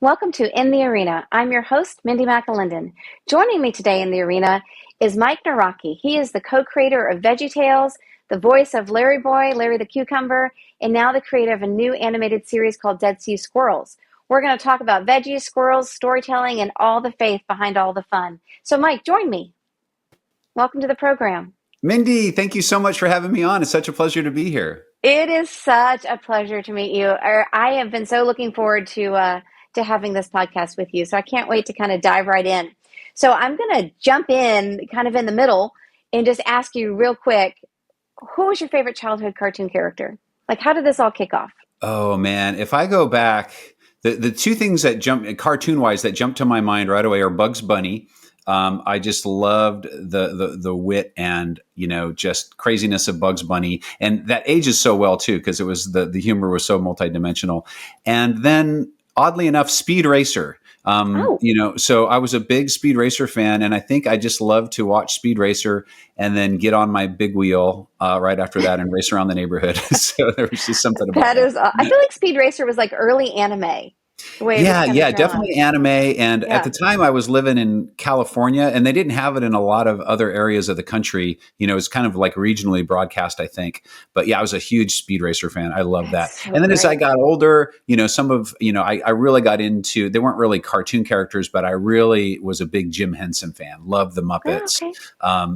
Welcome to In the Arena. I'm your host, Mindy McAlindon. Joining me today in the arena is Mike-nawrocki. He is the co-creator of Veggie Tales, the voice of Larry Boy, Larry the Cucumber, and now the creator of a new animated series called Dead Sea Squirrels. We're going to talk about veggies, squirrels, storytelling, and all the faith behind all the fun. So, Mike, join me. Welcome to the program. Mindy, thank you so much for having me on. It's such a pleasure to be here. It is such a pleasure to meet you. I have been so looking forward to having this podcast with you. So I can't wait to kind of dive right in. So I'm going to jump in kind of in the middle and just ask you real quick, who was your favorite childhood cartoon character? Like, how did this all kick off? Oh man, if I go back, the two things that jump cartoon wise that jump to my mind right away are Bugs Bunny. I just loved the wit and just craziness of Bugs Bunny, and that ages so well too because it was the humor was so multidimensional. And then oddly enough, Speed Racer. Oh, So I was a big Speed Racer fan, and I think I just loved to watch Speed Racer and then get on my big wheel right after that and race around the neighborhood. So there was just something about that that. is, I feel like Speed Racer was like early anime, the way it was Yeah, kind of yeah, drawn. definitely anime. And at Yeah. the time, I was living in California, and they didn't have it in a lot of other areas of the country. It's kind of like regionally broadcast, I think. But yeah, I was a huge Speed Racer fan. I love That's that. so And then as I great. got older, some of, I really got into, they weren't really cartoon characters, but I really was a big Jim Henson fan. Loved the Oh, Muppets, okay.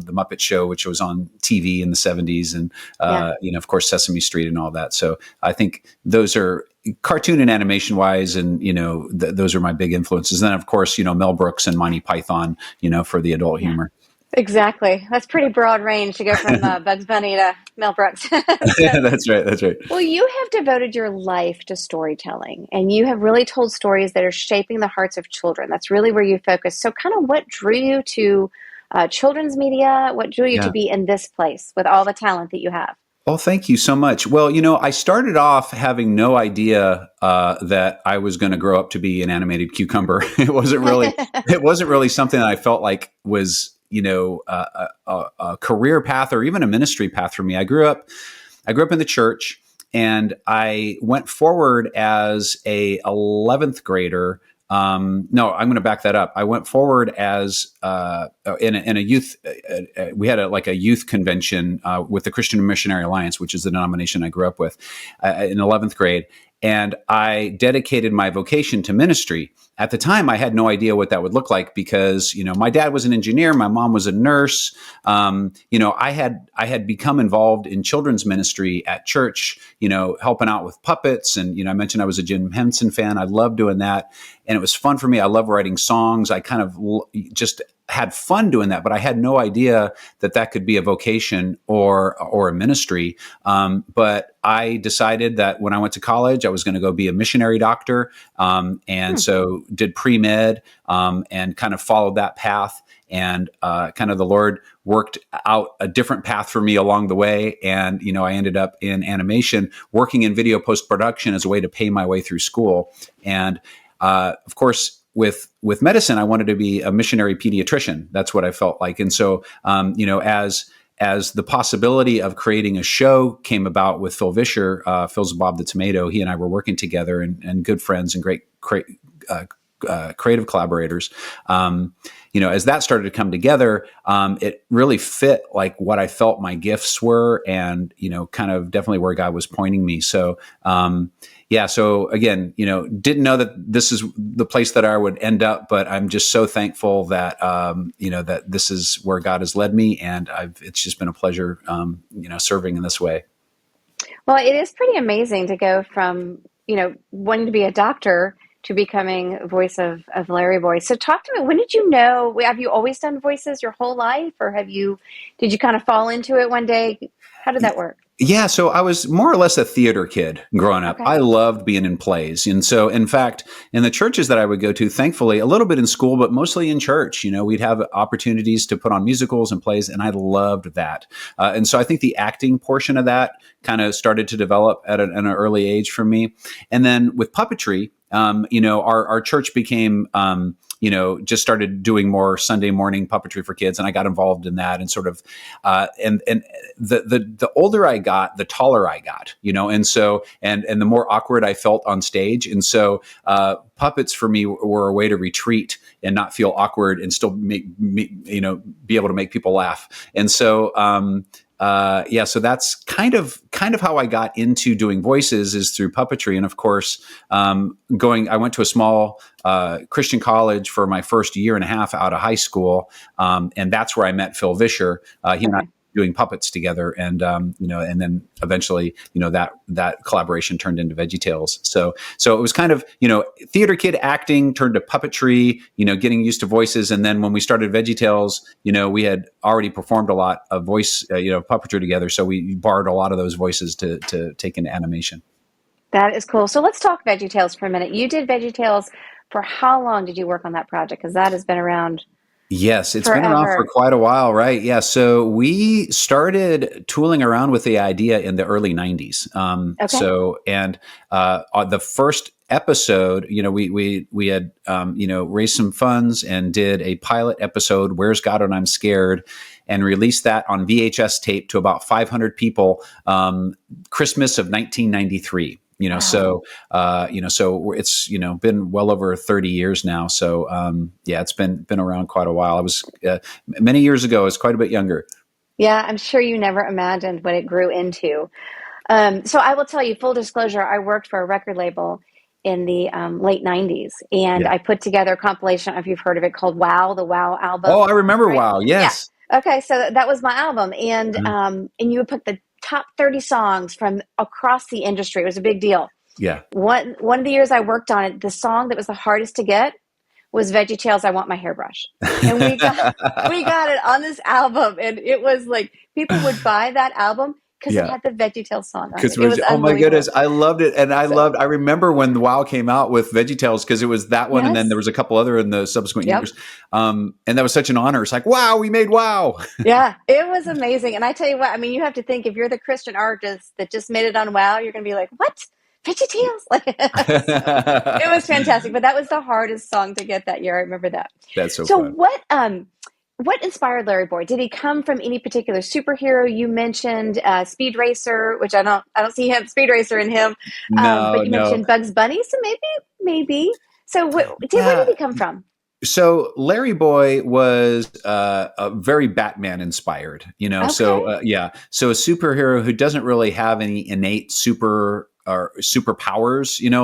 the Muppet Show, which was on TV in the 70s, and, Yeah. of course, Sesame Street and all that. So I think those are cartoon and animation wise, and those are my big influences. And then of course, Mel Brooks and Monty Python, for the adult Yeah. humor. Exactly. That's pretty broad range to go from Bugs Bunny to Mel Brooks. So, That's right. That's right. well, you have devoted your life to storytelling and you have really told stories that are shaping the hearts of children. That's really where you focus. So, kind of what drew you to children's media? What drew you to Yeah. be in this place with all the talent that you have? Well, thank you so much. Well, I started off having no idea that I was going to grow up to be an animated cucumber. It wasn't really something that I felt like was, a career path or even a ministry path for me. I grew up in the church, and I went forward as a 11th grader. No, I'm going to back that up. I went forward as in a youth. We had a youth convention with the Christian Missionary Alliance, which is the denomination I grew up with, in 11th grade. And I dedicated my vocation to ministry. At the time, I had no idea what that would look like because, my dad was an engineer, my mom was a nurse. I had become involved in children's ministry at church, helping out with puppets. And, I mentioned I was a Jim Henson fan. I loved doing that. And it was fun for me. I love writing songs. I kind of just had fun doing that, but I had no idea that could be a vocation or a ministry. But I decided that when I went to college, I was going to go be a missionary doctor, and Hmm. so did pre-med, and kind of followed that path. And kind of the Lord worked out a different path for me along the way. And, I ended up in animation, working in video post-production as a way to pay my way through school. And of course, with medicine, I wanted to be a missionary pediatrician. That's what I felt like. And so, as the possibility of creating a show came about with Phil Vischer, Phil's Bob the Tomato, he and I were working together and good friends and great creative collaborators. As that started to come together, it really fit like what I felt my gifts were, and kind of definitely where God was pointing me. So, yeah. So again, didn't know that this is the place that I would end up, but I'm just so thankful that that this is where God has led me, and it's just been a pleasure, serving in this way. Well, it is pretty amazing to go from, wanting to be a doctor to becoming voice of Larry Boy. So talk to me. When did you know? Have you always done voices your whole life, or did you kind of fall into it one day? How did that work? Yeah, so I was more or less a theater kid growing up. Okay. I loved being in plays. And so, in fact, in the churches that I would go to, thankfully, a little bit in school, but mostly in church, we'd have opportunities to put on musicals and plays, and I loved that. And so I think the acting portion of that kind of started to develop at an early age for me. And then with puppetry, our church became, just started doing more Sunday morning puppetry for kids, and I got involved in that, and sort of, and the older I got, the taller I got, and so and the more awkward I felt on stage, and so puppets for me were a way to retreat and not feel awkward and still be able to make people laugh, and so. So that's kind of how I got into doing voices, is through puppetry. And of course, I went to a small Christian college for my first year and a half out of high school. And that's where I met Phil Vischer. He and I doing puppets together. And, and then eventually, that collaboration turned into Veggie Tales. So it was kind of, theater kid acting turned to puppetry, getting used to voices. And then when we started Veggie Tales, we had already performed a lot of voice, puppetry together. So we borrowed a lot of those voices to take into animation. That is cool. So let's talk Veggie Tales for a minute. You did Veggie Tales for how long did you work on that project? Because that has been around. Yes, it's forever. Been around for quite a while, right? Yeah. So we started tooling around with the idea in the early 90s. So, and the first episode, we had, raised some funds and did a pilot episode, Where's God When I'm Scared, and released that on VHS tape to about 500 people, Christmas of 1993. Wow. So it's, been well over 30 years now. So, it's been around quite a while. I was, many years ago, I was quite a bit younger. Yeah. I'm sure you never imagined what it grew into. So I will tell you, full disclosure, I worked for a record label in the late 90s, and I put together a compilation, if you've heard of it, called Wow, the Wow album. Oh, I remember Wow. Yes. Yeah. Okay. So that was my album. And, and you would put the top 30 songs from across the industry. It was a big deal. Yeah. One of the years I worked on it, the song that was the hardest to get was Veggie Tales, I Want My Hairbrush. And we got it on this album. And it was like, people would buy that album because it had the Veggie Tales song on it. It was oh my goodness, I loved it. And I remember when the WoW came out with Veggie Tales, because it was that one, and then there was a couple other in the subsequent years. And that was such an honor. It's like, wow, we made WoW. Yeah, it was amazing. And I tell you what, I mean, you have to think, if you're the Christian artist that just made it on WoW, you're going to be like, what? Veggie Tales? It was fantastic. But that was the hardest song to get that year. I remember that. That's so fun. What inspired Larry Boy? Did he come from any particular superhero? You mentioned Speed Racer, which I don't see him, Speed Racer in him. But you mentioned Bugs Bunny, so maybe. So where did he come from? So Larry Boy was a very Batman inspired, Okay. So so a superhero who doesn't really have any innate superpowers,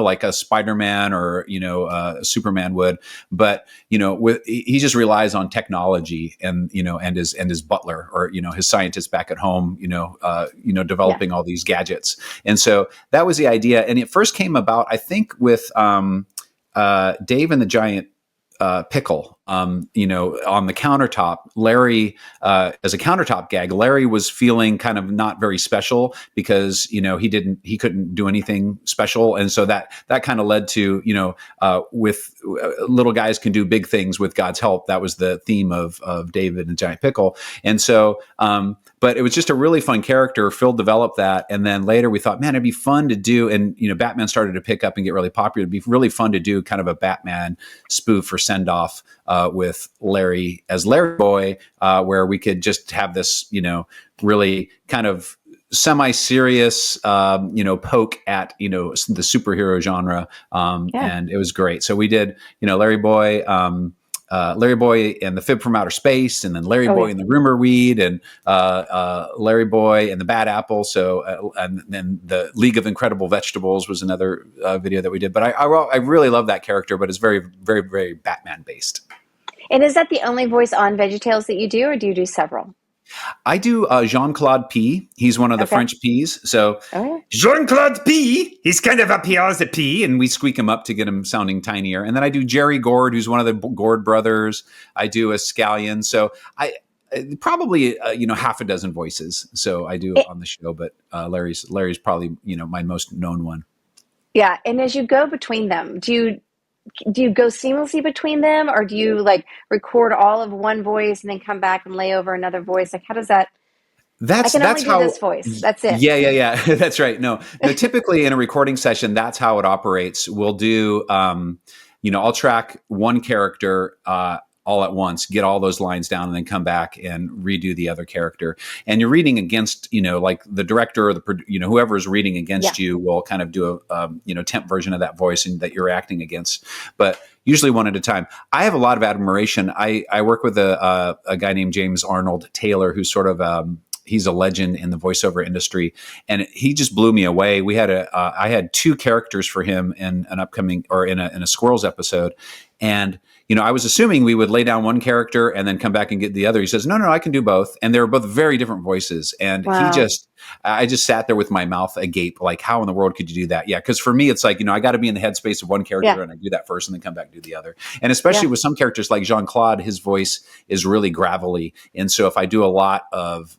like a Spider-Man or, a Superman would, but, he just relies on technology and, and his butler or, his scientist back at home, developing all these gadgets. And so that was the idea. And it first came about, I think, with Dave and the Giant Pickle, on the countertop. Larry, as a countertop gag, Larry was feeling kind of not very special because, he couldn't do anything special. And so that kind of led to, with little guys can do big things with God's help. That was the theme of David and the Giant Pickle. And so, but it was just a really fun character. Phil developed that. And then later we thought, man, it'd be fun to do. And, Batman started to pick up and get really popular. It'd be really fun to do kind of a Batman spoof or send off with Larry as Larry Boy, where we could just have this, really kind of semi-serious, poke at, the superhero genre. And it was great. So we did, Larry Boy and the Fib from Outer Space, and then Larry Boy and the Rumor Weed, and Larry Boy and the Bad Apple. So, and then the League of Incredible Vegetables was another video that we did. But I really love that character, but it's very, very, very Batman based. And is that the only voice on Veggie Tales that you do, or do you do several? I do Jean-Claude P. He's one of the French P's. So Jean-Claude P. He's kind of up here as a P, and we squeak him up to get him sounding tinier. And then I do Jerry Gord, who's one of the Gord brothers. I do a Scallion. So I probably half a dozen voices. So I do on the show, but Larry's probably my most known one. Yeah, and as you go between them, do you go seamlessly between them, or do you record all of one voice and then come back and lay over another voice? How does that? I can only do this voice. That's it. Yeah. That's right. No. Typically in a recording session, that's how it operates. We'll do I'll track one character, all at once, get all those lines down, and then come back and redo the other character. And you're reading against, like the director or whoever is reading against Yeah. you will kind of do a, temp version of that voice and that you're acting against, but usually one at a time. I have a lot of admiration. I work with a guy named James Arnold Taylor, who's sort of, he's a legend in the voiceover industry, and he just blew me away. I had two characters for him in an upcoming, or in a Squirrels episode. And, I was assuming we would lay down one character and then come back and get the other. He says, no, I can do both. And they were both very different voices. And Wow. I just sat there with my mouth agape, like, how in the world could you do that? Yeah. Cause for me, it's like, I got to be in the headspace of one character and I do that first and then come back and do the other. And especially with some characters like Jean-Claude, his voice is really gravelly. And so if I do a lot of,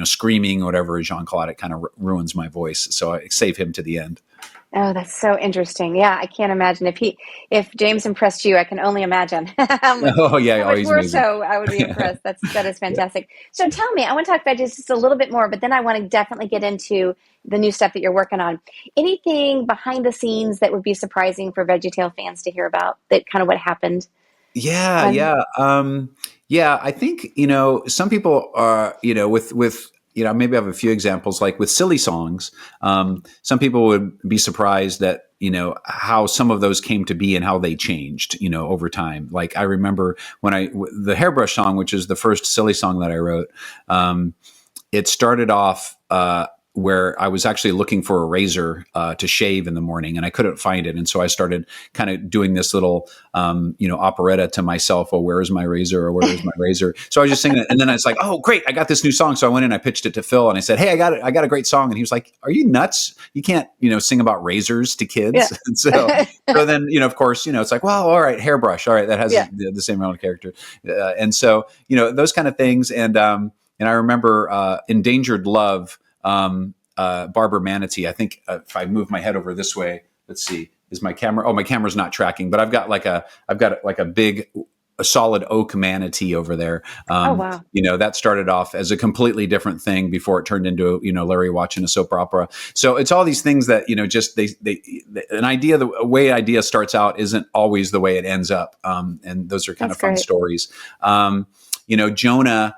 screaming or whatever, Jean-Claude, it kind of ruins my voice. So I save him to the end. Oh, that's so interesting. Yeah, I can't imagine if James impressed you. I can only imagine how much, Oh yeah. how Oh, much he's more amazing. so I would be impressed. That is fantastic. So tell me, I want to talk veggies just a little bit more, but then I want to definitely get into the new stuff that you're working on. Anything behind the scenes that would be surprising for VeggieTale fans to hear about? That kind of what happened. Yeah. Um, Yeah. Yeah. I think, some people are, with, maybe I have a few examples, like with silly songs. Some people would be surprised that, how some of those came to be and how they changed, over time. Like I remember the Hairbrush song, which is the first silly song that I wrote, it started off, where I was actually looking for a razor to shave in the morning, and I couldn't find it. And so I started kind of doing this little, operetta to myself. Oh, where is my razor? Or where is my razor? So I was just singing it. And then I was like, oh, great. I got this new song. So I went in, I pitched it to Phil, and I said, hey, I got it. I got a great song. And he was like, are you nuts? You can't, sing about razors to kids. yeah. And so then, of course, it's like, well, all right, Hairbrush. All right. That has Yeah. the same amount of character. And so, those kind of things. And I remember Endangered Love, Barbara Manatee. I think if I move my head over this way, let's see, is my camera? Oh, my camera's not tracking, but I've got like a big, a solid oak manatee over there. Oh, wow. That started off as a completely different thing before it turned into, Larry watching a soap opera. So it's all these things that, just an idea, the way idea starts out isn't always the way it ends up. And those are kind That's of fun great. stories. Jonah,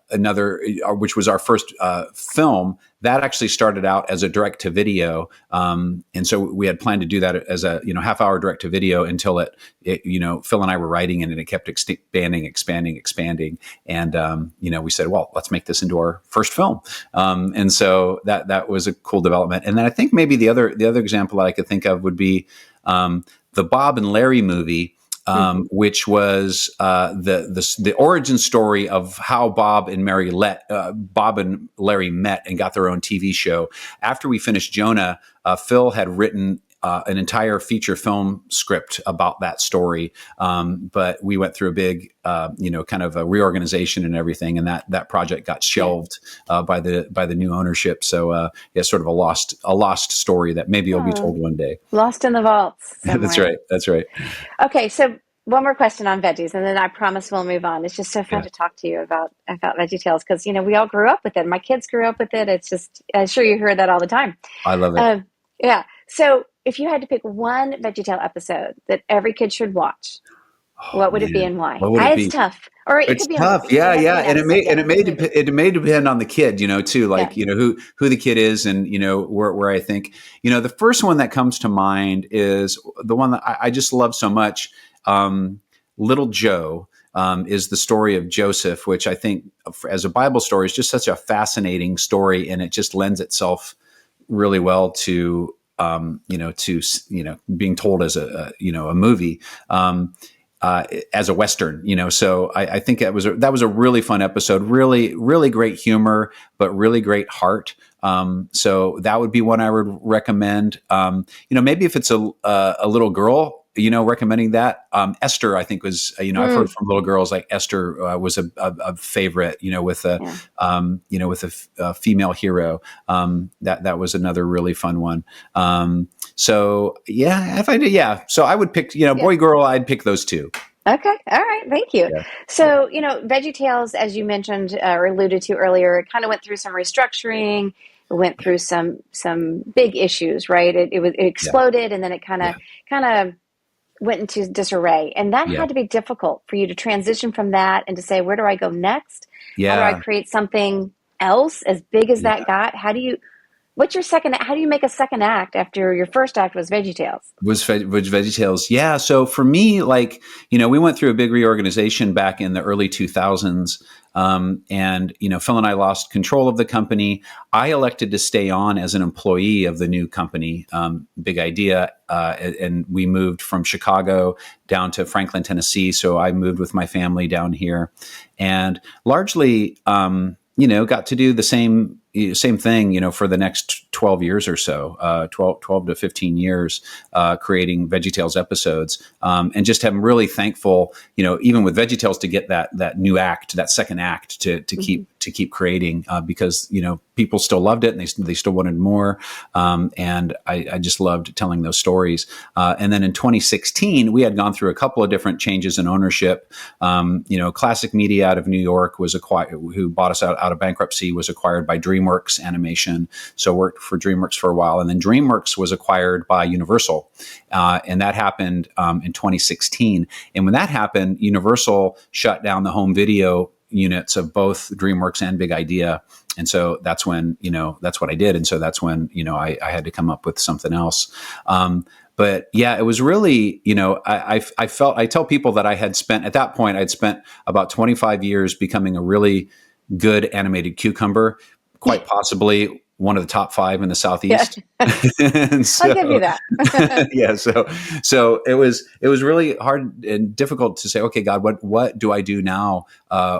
another, which was our first film, that actually started out as a direct to video, and so we had planned to do that as a half hour direct to video until it Phil and I were writing it and it kept expanding, and we said, well, let's make this into our first film, and so that was a cool development. And then I think maybe the other example that I could think of would be the Bob and Larry movie. Which was the origin story of how Bob and Larry met and got their own TV show. After we finished Jonah, Phil had written an entire feature film script about that story, but we went through a big, kind of a reorganization and everything, and that project got shelved by the new ownership. So sort of a lost story that maybe will be told one day. Lost in the vaults somewhere. That's right. Okay, so one more question on veggies, and then I promise we'll move on. It's just so fun Yeah. to talk to you about VeggieTales because we all grew up with it. My kids grew up with it. It's just I'm sure you hear that all the time. I love it. Yeah. So if you had to pick one VeggieTale episode that every kid should watch, what would it be and why? What would it be? It's tough, or it It's could be tough. a movie. Yeah. An episode. It may depend on the kid, too, like, Yeah. who the kid is and, where I think, the first one that comes to mind is the one that I just love so much. Little Joe, is the story of Joseph, which I think as a Bible story is just such a fascinating story. And it just lends itself really well to, being told as a movie, as a Western, so I think that was a really fun episode, really, really great humor, but really great heart. So that would be one I would recommend. Maybe if it's a little girl, recommending that. Esther, I think was, I've heard from little girls like Esther was a favorite, with a female hero. That was another really fun one. So yeah, if I did, yeah. So I would pick, boy, girl, I'd pick those two. Okay. All right. Thank you. Yeah. So, VeggieTales, as you mentioned or alluded to earlier, it kind of went through some restructuring. It went through some big issues, right? It exploded, and then it kind of went into disarray. And that Yeah. had to be difficult for you to transition from that and to say, where do I go next? How do I Yeah. create something else as big as that Yeah. got? What's your second, how do you make a second act after your first act was VeggieTales? Was VeggieTales. Yeah. So for me, like, we went through a big reorganization back in the early 2000s. And, Phil and I lost control of the company. I elected to stay on as an employee of the new company, Big Idea. And we moved from Chicago down to Franklin, Tennessee. So I moved with my family down here and largely, got to do the same thing, for the next 12 years or so, 12 to 15 years, creating VeggieTales episodes. And just am really thankful, even with VeggieTales to get that new act, that second act to keep creating, because, people still loved it and they still wanted more. And I just loved telling those stories. And then in 2016, we had gone through a couple of different changes in ownership. Classic Media out of New York was acquired, who bought us out of bankruptcy, was acquired by DreamWorks Animation. So worked for DreamWorks for a while. And then DreamWorks was acquired by Universal. And that happened in 2016. And when that happened, Universal shut down the home video units of both DreamWorks and Big Idea. And so that's when, that's what I did. And so that's when, I had to come up with something else. But yeah, it was really, I felt, I tell people that at that point, I'd spent about 25 years becoming a really good animated cucumber, quite possibly one of the top 5 in the Southeast. Yeah. So, I'll give you that. Yeah. So it was really hard and difficult to say, okay, God, what do I do now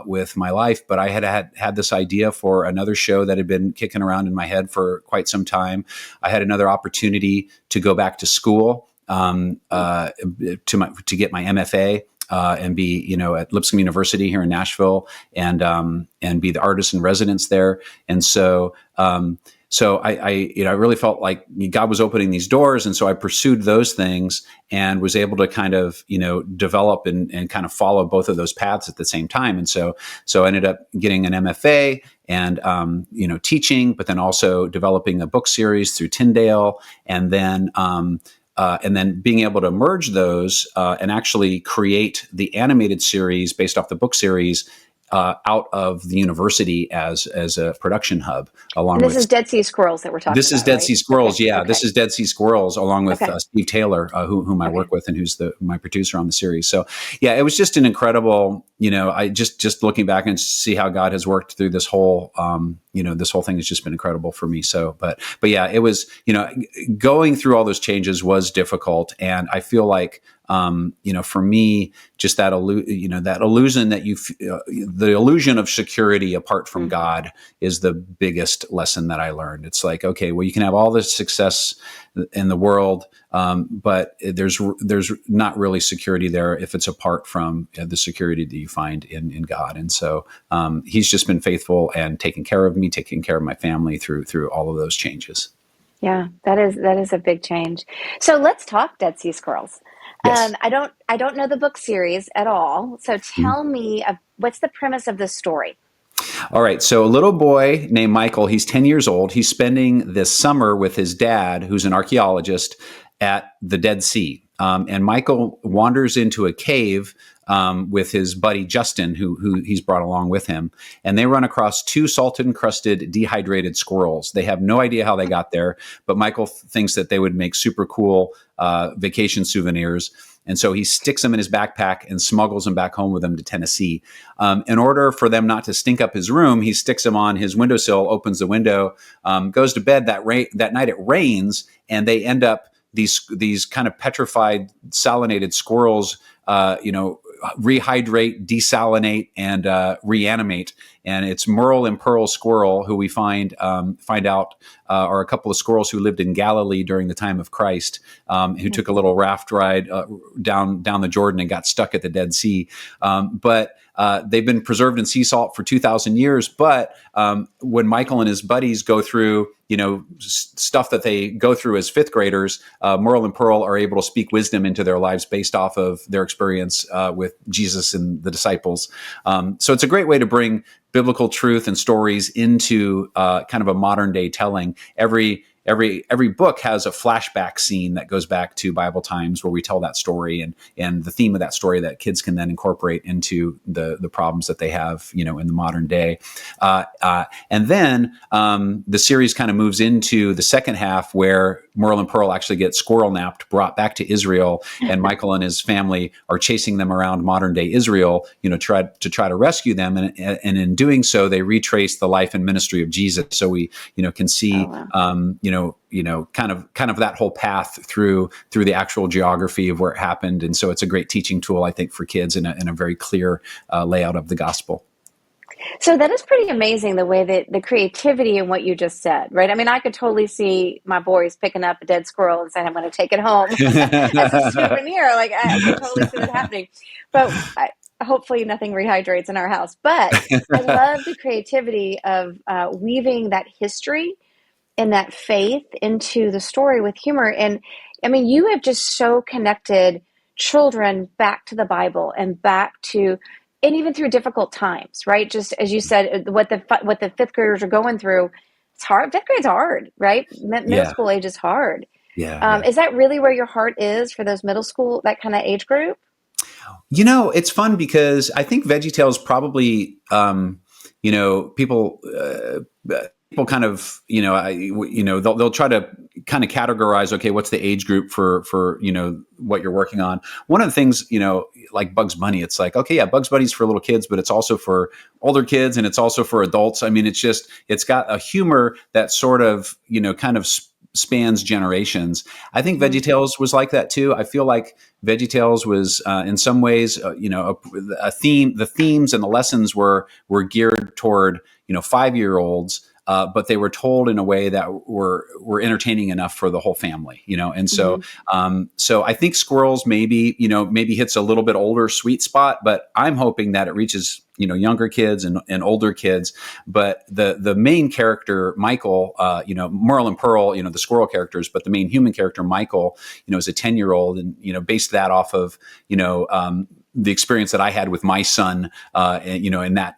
with my life? But I had this idea for another show that had been kicking around in my head for quite some time. I had another opportunity to go back to school to get my MFA. And be, at Lipscomb University here in Nashville, and be the artist in residence there. And so I really felt like God was opening these doors, and so I pursued those things and was able to kind of develop and kind of follow both of those paths at the same time. And so I ended up getting an MFA and teaching, but then also developing a book series through Tyndale, and then being able to merge those and actually create the animated series based off the book series out of the university as a production hub. And this is Dead Sea Squirrels that we're talking about. This is Dead Sea Squirrels. Okay. Yeah, Okay. This is Dead Sea Squirrels, along with Steve Taylor, whom I work with, and who's my producer on the series. So yeah, it was just an incredible. I just looking back and see how God has worked through this whole. This whole thing has just been incredible for me. So, but yeah, it was. Going through all those changes was difficult, and I feel like. For me, just that illusion that the illusion of security apart from God is the biggest lesson that I learned. It's like, okay, well, you can have all this success in the world, but there's not really security there if it's apart from the security that you find in God. And so He's just been faithful and taking care of me, taking care of my family through all of those changes. Yeah, that is a big change. So let's talk Dead Sea Squirrels. Yes. I don't know the book series at all. So tell me, what's the premise of this story? All right. So a little boy named Michael, he's 10 years old. He's spending this summer with his dad, who's an archaeologist, at the Dead Sea. And Michael wanders into a cave with his buddy Justin, who he's brought along with him. And they run across 2 salt-encrusted, dehydrated squirrels. They have no idea how they got there, but Michael thinks that they would make super cool vacation souvenirs. And so he sticks them in his backpack and smuggles them back home with him to Tennessee. In order for them not to stink up his room, he sticks them on his windowsill, opens the window, goes to bed. That night it rains, and they end up these kind of petrified, salinated squirrels, rehydrate, desalinate, and reanimate. And it's Merle and Pearl Squirrel, who we find out are a couple of squirrels who lived in Galilee during the time of Christ, who took a little raft ride down the Jordan and got stuck at the Dead Sea. But they've been preserved in sea salt for 2,000 years. But when Michael and his buddies go through, stuff that they go through as 5th graders, Merle and Pearl are able to speak wisdom into their lives based off of their experience with Jesus and the disciples. So it's a great way to bring biblical truth and stories into kind of a modern day telling. Every every book has a flashback scene that goes back to Bible times where we tell that story and the theme of that story that kids can then incorporate into the problems that they have, in the modern day. And then the series kind of moves into the second half where Merle and Pearl actually get squirrel napped, brought back to Israel, and Michael and his family are chasing them around modern day Israel, try to rescue them. And in doing so, they retrace the life and ministry of Jesus. So we, can see, kind of that whole path through the actual geography of where it happened. And so it's a great teaching tool, I think, for kids in a very clear layout of the gospel. So that is pretty amazing, the way that the creativity in what you just said, right? I mean, I could totally see my boys picking up a dead squirrel and saying, I'm going to take it home as a souvenir. Like, I could totally see that happening. But hopefully nothing rehydrates in our house. But I love the creativity of weaving that history and that faith into the story with humor. And I mean, you have just so connected children back to the Bible and back to, and even through difficult times, right? Just as you said, what the fifth graders are going through, it's hard. Fifth grade's hard, right? Middle school age is hard. Yeah. Is that really where your heart is for those middle school, that kind of age group? It's fun because I think VeggieTales probably, people kind of, they'll try to kind of categorize, okay, what's the age group for what you're working on. One of the things, like Bugs Bunny, it's like, okay, yeah, Bugs Bunny's for little kids, but it's also for older kids and it's also for adults. I mean, it's got a humor that sort of, kind of spans generations. I think VeggieTales was like that too. I feel like VeggieTales was, in some ways, a theme. The themes and the lessons were geared toward 5-year-olds. But they were told in a way that were entertaining enough for the whole family, And so, so I think Squirrels maybe hits a little bit older sweet spot, but I'm hoping that it reaches, younger kids and older kids. But the main character, Michael, Merle and Pearl, the squirrel characters, but the main human character, Michael, is a 10-year-old, and based that off of, the experience that I had with my son, in that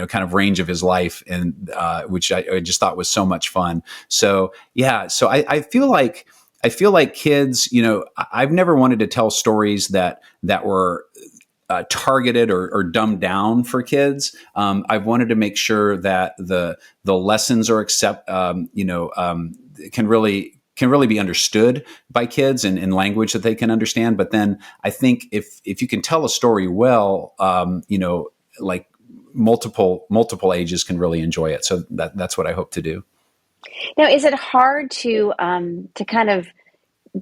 kind of range of his life, and which I just thought was so much fun. So yeah, so I feel like kids, I've never wanted to tell stories that were targeted or dumbed down for kids. I've wanted to make sure that the lessons are can really be understood by kids and in language that they can understand. But then I think if you can tell a story well, like multiple ages can really enjoy it. So that's what I hope to do. Now, is it hard to kind of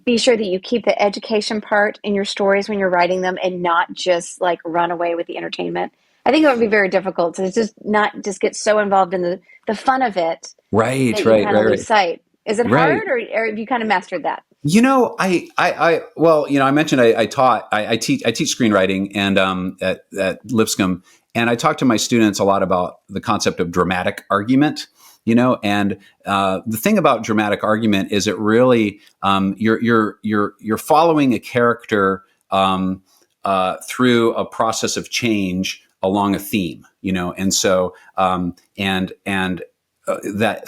be sure that you keep the education part in your stories when you're writing them and not just like run away with the entertainment? I think it would be very difficult to just not just get so involved in the fun of it. Right. Lose sight. Is it hard, or have you kind of mastered that? I mentioned I teach screenwriting and at Lipscomb, and I talk to my students a lot about the concept of dramatic argument. And the thing about dramatic argument is it really you're following a character through a process of change along a theme, and so that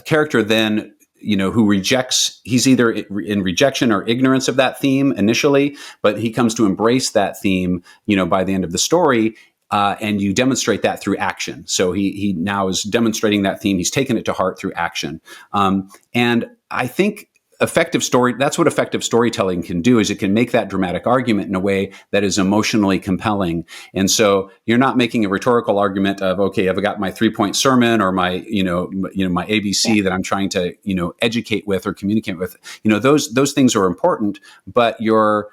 character then, who rejects, he's either in rejection or ignorance of that theme initially, but he comes to embrace that theme, by the end of the story. And you demonstrate that through action. So he now is demonstrating that theme. He's taken it to heart through action. And I think that's what effective storytelling can do, is it can make that dramatic argument in a way that is emotionally compelling. And so you're not making a rhetorical argument of, okay, I've got my 3-point sermon or my, my ABC that I'm trying to, educate with or communicate with. Those things are important, but you're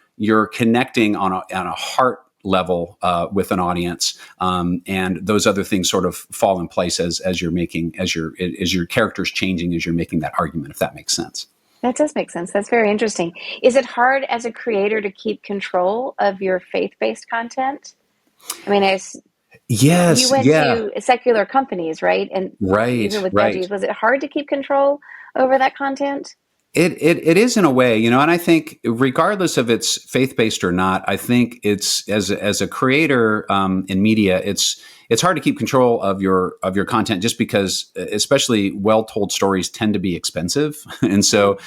connecting on a heart level with an audience, and those other things sort of fall in place as your character's changing as you're making that argument, if that makes sense. That does make sense. That's very interesting. Is it hard as a creator to keep control of your faith-based content? I mean, you went to secular companies, right? And even with Veggies, was it hard to keep control over that content? It is in a way, and I think regardless of it's faith-based or not, I think it's as a creator in media, it's hard to keep control of your content, just because especially well told stories tend to be expensive, and so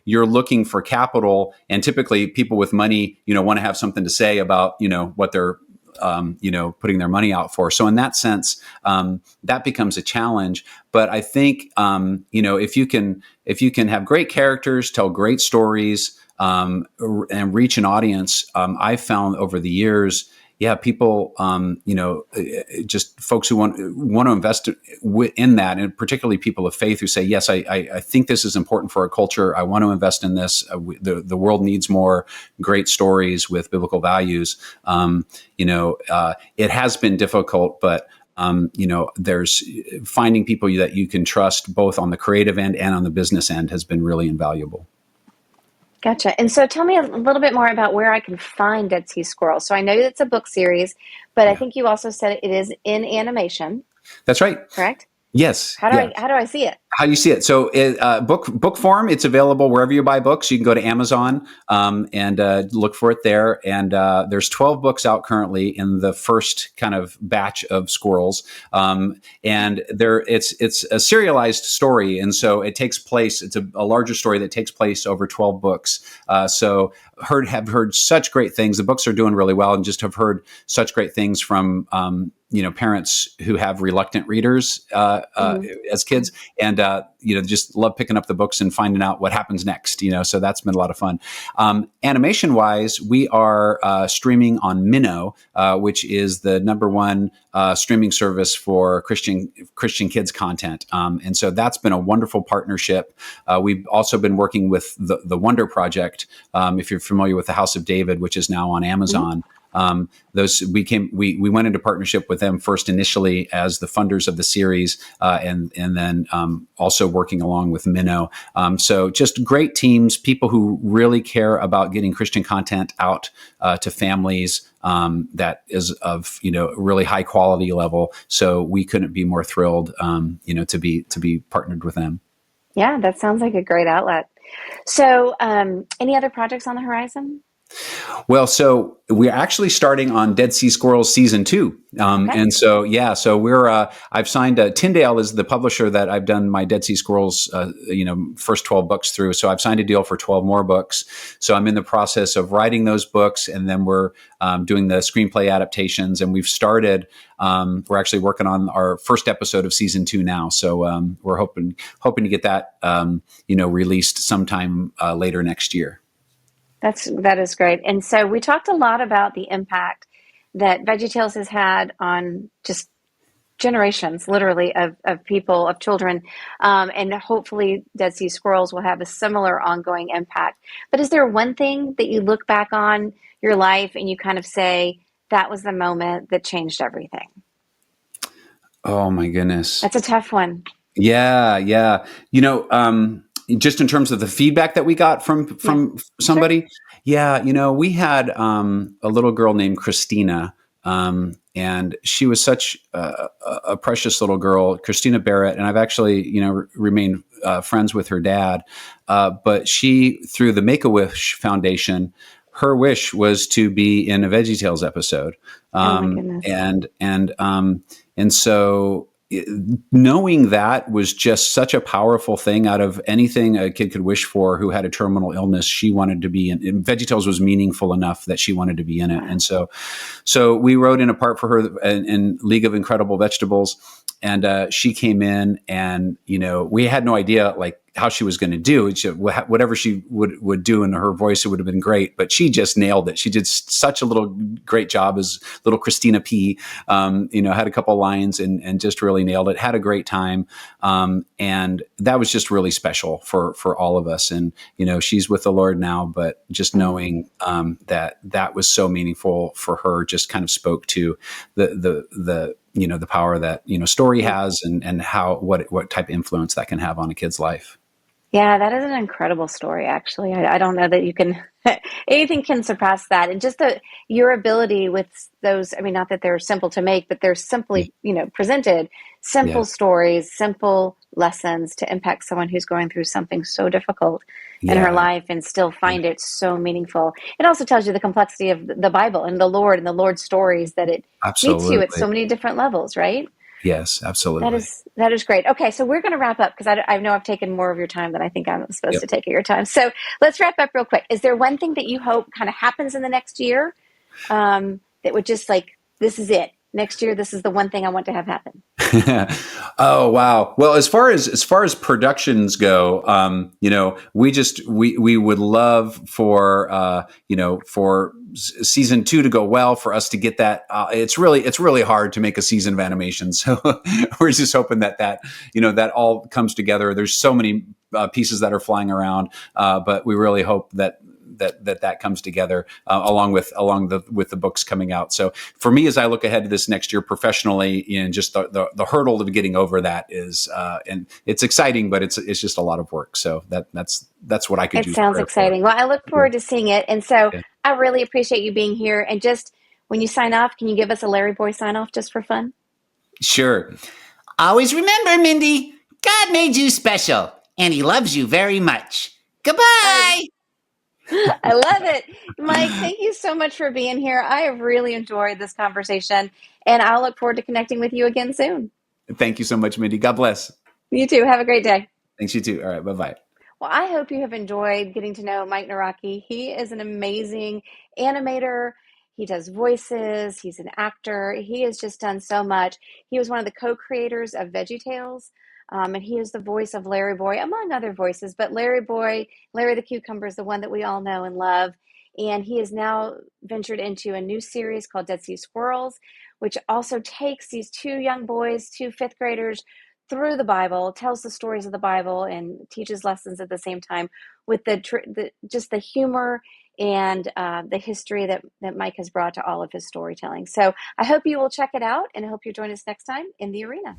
you're looking for capital, and typically people with money want to have something to say about what they're putting their money out for. So in that sense, that becomes a challenge. But I think, if you can have great characters, tell great stories, and reach an audience, I've found over the years, people, just folks who want to invest in that, and particularly people of faith who say, yes, I think this is important for our culture. I want to invest in this. The world needs more great stories with biblical values. It has been difficult, but there's finding people that you can trust both on the creative end and on the business end has been really invaluable. Gotcha. And so tell me a little bit more about where I can find Dead Sea Squirrels. So I know it's a book series, but I think you also said it is in animation. That's right. Correct? Yes. How do I see it? How you see it? So, book form, it's available wherever you buy books. You can go to Amazon and look for it there. And there's 12 books out currently in the first kind of batch of Squirrels. And it's a serialized story, and so it takes place. It's a larger story that takes place over 12 books. So have heard such great things. The books are doing really well, and just have heard such great things from parents who have reluctant readers as kids, and just love picking up the books and finding out what happens next. So that's been a lot of fun. Animation wise, we are streaming on Minnow, which is the number one streaming service for Christian kids content, and so that's been a wonderful partnership. We've also been working with the Wonder Project, if you're familiar with the House of David, which is now on Amazon. We went into partnership with them first initially as the funders of the series, and then also working along with Minnow. So just great teams, people who really care about getting Christian content out to families that is of really high quality level. So we couldn't be more thrilled to be partnered with them. Yeah, that sounds like a great outlet. So any other projects on the horizon? Well, so we're actually starting on Dead Sea Squirrels season 2. Okay. And so, so we're, I've signed, Tyndale is the publisher that I've done my Dead Sea Squirrels, first 12 books through. So I've signed a deal for 12 more books. So I'm in the process of writing those books, and then we're doing the screenplay adaptations, and we've started, we're actually working on our first episode of season 2 now. So we're hoping to get that, released sometime later next year. That is great. And so we talked a lot about the impact that VeggieTales has had on just generations, literally, of people, of children. And hopefully Dead Sea Squirrels will have a similar ongoing impact. But is there one thing that you look back on your life and you kind of say, that was the moment that changed everything? Oh my goodness. That's a tough one. Yeah. Just in terms of the feedback that we got from somebody. Sure. Yeah. We had a little girl named Christina, and she was such a precious little girl, Christina Barrett. And I've actually, remained friends with her dad. But she, through the Make-A-Wish Foundation, her wish was to be in a VeggieTales episode. Oh my goodness. And so knowing that was just such a powerful thing. Out of anything a kid could wish for who had a terminal illness, she wanted to be in. VeggieTales was meaningful enough that she wanted to be in it. And so we wrote in a part for her in League of Incredible Vegetables, and she came in, and we had no idea how she was going to do. Whatever she would do in her voice, it would have been great, but she just nailed it. She did such a great job as little Christina P. Had a couple lines and just really nailed it. Had a great time. And that was just really special for all of us. And, she's with the Lord now, but just knowing, that was so meaningful for her just kind of spoke to the power that, story has and how, what type of influence that can have on a kid's life. Yeah, that is an incredible story, actually. I don't know that you can Anything can surpass that. And just your ability with those, I mean, not that they're simple to make, but they're Yeah. simply, presented, simple Yeah. stories, simple lessons to impact someone who's going through something so difficult in her Yeah. life and still Yeah. find it so meaningful. It also tells you the complexity of the Bible and the Lord's stories, that it meets you at Absolutely. so many different levels, right? Yes, That absolutely. is that is great. Okay, so we're going to wrap up because I know I've taken more of your time than I think I'm supposed Yep. to take of your time. So let's wrap up real quick. Is there one thing that you hope kind of happens in the next year, that would just like, this is it? Next year, this is the one thing I want to have happen. Oh wow. Well, as far as productions go, we would love for for season 2 to go well, for us to get that. It's really hard to make a season of animation, so we're just hoping that all comes together. There's so many pieces that are flying around, but we really hope that comes together, with the books coming out. So for me, as I look ahead to this next year professionally, in just the hurdle of getting over that is, and it's exciting, but it's just a lot of work. So that's what I could It use sounds prayer for. exciting. Well, I look Yeah. forward to seeing it. And so Yeah. I really appreciate you being here. And just when you sign off, can you give us a Larry Boy sign off just for fun? Sure. Always remember, Mindy, God made you special, and He loves you very much. Goodbye! I love it. Mike, thank you so much for being here. I have really enjoyed this conversation, and I'll look forward to connecting with you again soon. Thank you so much, Mindy. God bless. You too. Have a great day. Thanks, you too. All right. Bye bye. Well, I hope you have enjoyed getting to know Mike-Nawrocki. He is an amazing animator. He does voices. He's an actor. He has just done so much. He was one of the co-creators of Veggie Tales, and he is the voice of Larry Boy, among other voices. But Larry Boy, Larry the Cucumber, is the one that we all know and love. And he has now ventured into a new series called Dead Sea Squirrels, which also takes these two young boys, two fifth graders, through the Bible, tells the stories of the Bible, and teaches lessons at the same time with just the humor and the history that Mike has brought to all of his storytelling. So I hope you will check it out, and I hope you join us next time in the arena.